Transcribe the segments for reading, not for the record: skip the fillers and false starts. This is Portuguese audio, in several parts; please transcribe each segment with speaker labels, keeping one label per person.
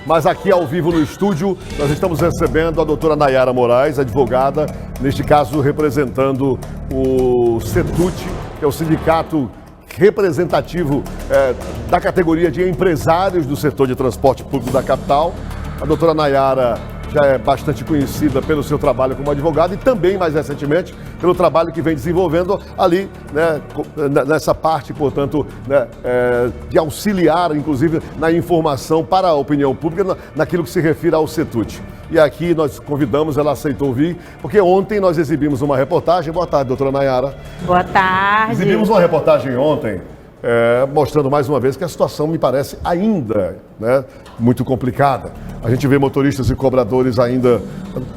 Speaker 1: mas aqui ao vivo no estúdio nós estamos recebendo a doutora Nayara Moraes, advogada, neste caso representando o CETUT, que é o sindicato representativo da categoria de empresários do setor de transporte público da capital. A doutora Nayara já é bastante conhecida pelo seu trabalho como advogada e também, mais recentemente, pelo trabalho que vem desenvolvendo ali, né, nessa parte, portanto, né, de auxiliar, inclusive, na informação para a opinião pública, naquilo que se refere ao CETUT. E aqui nós convidamos, ela aceitou vir, porque ontem nós exibimos uma reportagem. Boa tarde, doutora Nayara.
Speaker 2: Boa tarde.
Speaker 1: Exibimos uma reportagem ontem, mostrando mais uma vez que a situação me parece ainda, né, muito complicada. A gente vê motoristas e cobradores ainda,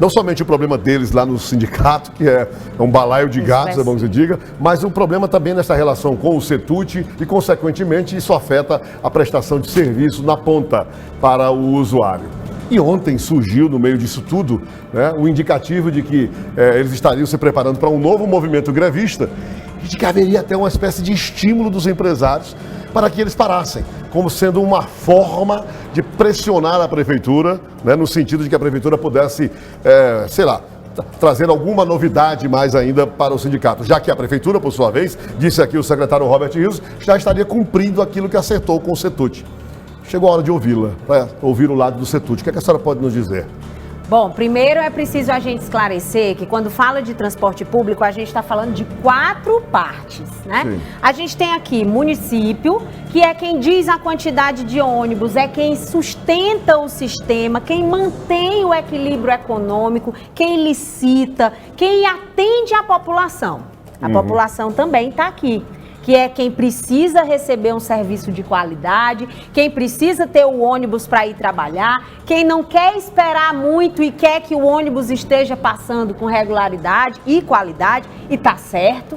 Speaker 1: não somente o problema deles lá no sindicato, que é um balaio de gatos, vamos dizer, mas o problema também nessa relação com o CETUT e, consequentemente, isso afeta a prestação de serviço na ponta para o usuário. E ontem surgiu, no meio disso tudo, né, o indicativo de que eles estariam se preparando para um novo movimento grevista e de que haveria até uma espécie de estímulo dos empresários para que eles parassem, como sendo uma forma de pressionar a prefeitura, né, no sentido de que a prefeitura pudesse, sei lá, trazer alguma novidade mais ainda para o sindicato, já que a prefeitura, por sua vez, disse aqui o secretário Robert Rios, já estaria cumprindo aquilo que acertou com o CETUT. Chegou a hora de ouvi-la, para ouvir o lado do CETUT. O que a senhora pode nos dizer?
Speaker 2: Bom, primeiro é preciso a gente esclarecer que quando fala de transporte público, a gente está falando de 4 partes, né? Sim. A gente tem aqui município, que é quem diz a quantidade de ônibus, é quem sustenta o sistema, quem mantém o equilíbrio econômico, quem licita, quem atende a população. A população também está aqui, que é quem precisa receber um serviço de qualidade, quem precisa ter o ônibus para ir trabalhar, quem não quer esperar muito e quer que o ônibus esteja passando com regularidade e qualidade, e tá certo.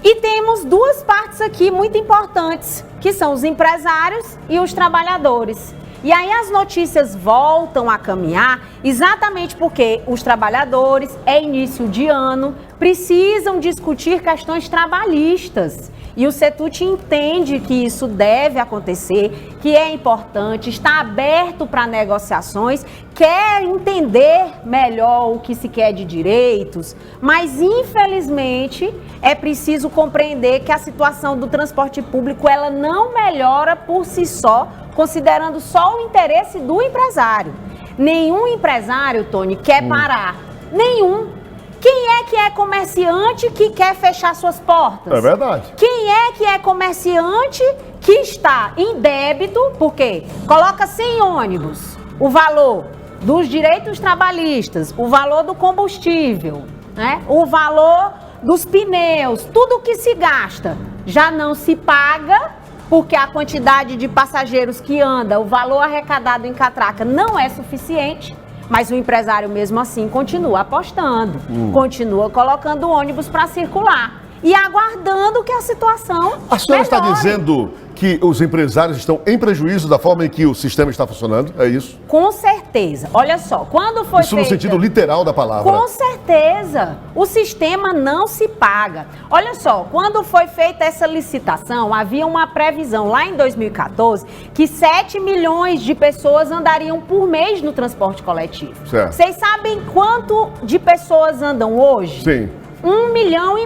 Speaker 2: E temos 2 partes aqui muito importantes, que são os empresários e os trabalhadores. E aí as notícias voltam a caminhar exatamente porque os trabalhadores, é início de ano, precisam discutir questões trabalhistas. E o CETUT entende que isso deve acontecer, que é importante, está aberto para negociações, quer entender melhor o que se quer de direitos, mas infelizmente é preciso compreender que a situação do transporte público ela não melhora por si só, considerando só o interesse do empresário. Nenhum empresário, Tony, quer parar. Nenhum. Quem é que é comerciante que quer fechar suas portas?
Speaker 1: É verdade.
Speaker 2: Quem é que é comerciante que está em débito, porque coloca 100 ônibus, o valor dos direitos trabalhistas, o valor do combustível, né? O valor dos pneus, tudo que se gasta já não se paga, porque a quantidade de passageiros que anda, o valor arrecadado em catraca não é suficiente. Mas o empresário mesmo assim continua apostando, continua colocando ônibus para circular e aguardando que a situação
Speaker 1: A senhora está
Speaker 2: melhore.
Speaker 1: dizendo que os empresários estão em prejuízo da forma em que o sistema está funcionando? É isso?
Speaker 2: Com certeza. Olha só, quando foi
Speaker 1: Isso no sentido literal da palavra.
Speaker 2: Com certeza. O sistema não se paga. Olha só, quando foi feita essa licitação, havia uma previsão lá em 2014 que 7 milhões de pessoas andariam por mês no transporte coletivo.
Speaker 1: Certo.
Speaker 2: Vocês sabem quanto de pessoas andam hoje?
Speaker 1: Sim.
Speaker 2: 1,5 milhão.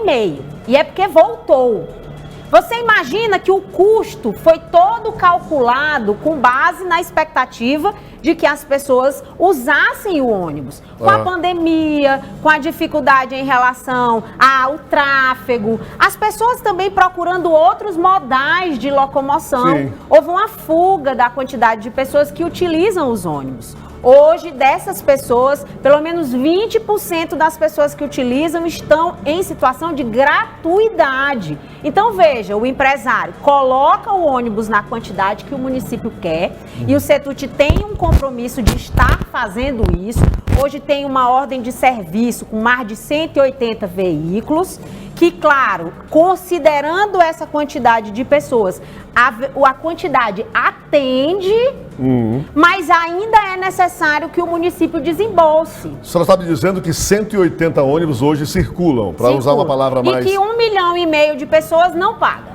Speaker 2: E é porque voltou. Você imagina que o custo foi todo calculado com base na expectativa de que as pessoas usassem o ônibus. Com a pandemia, com a dificuldade em relação ao tráfego, as pessoas também procurando outros modais de locomoção.
Speaker 1: Sim.
Speaker 2: Houve uma fuga da quantidade de pessoas que utilizam os ônibus. Hoje, dessas pessoas, pelo menos 20% das pessoas que utilizam estão em situação de gratuidade. Então, veja, o empresário coloca o ônibus na quantidade que o município quer e o CETUT tem um compromisso de estar fazendo isso. Hoje tem uma ordem de serviço com mais de 180 veículos que, claro, considerando essa quantidade de pessoas, a quantidade atende, mas ainda é necessário que o município desembolse.
Speaker 1: A senhora está me dizendo que 180 ônibus hoje circulam, para usar uma palavra mais...
Speaker 2: E que 1,5 milhão de pessoas não pagam.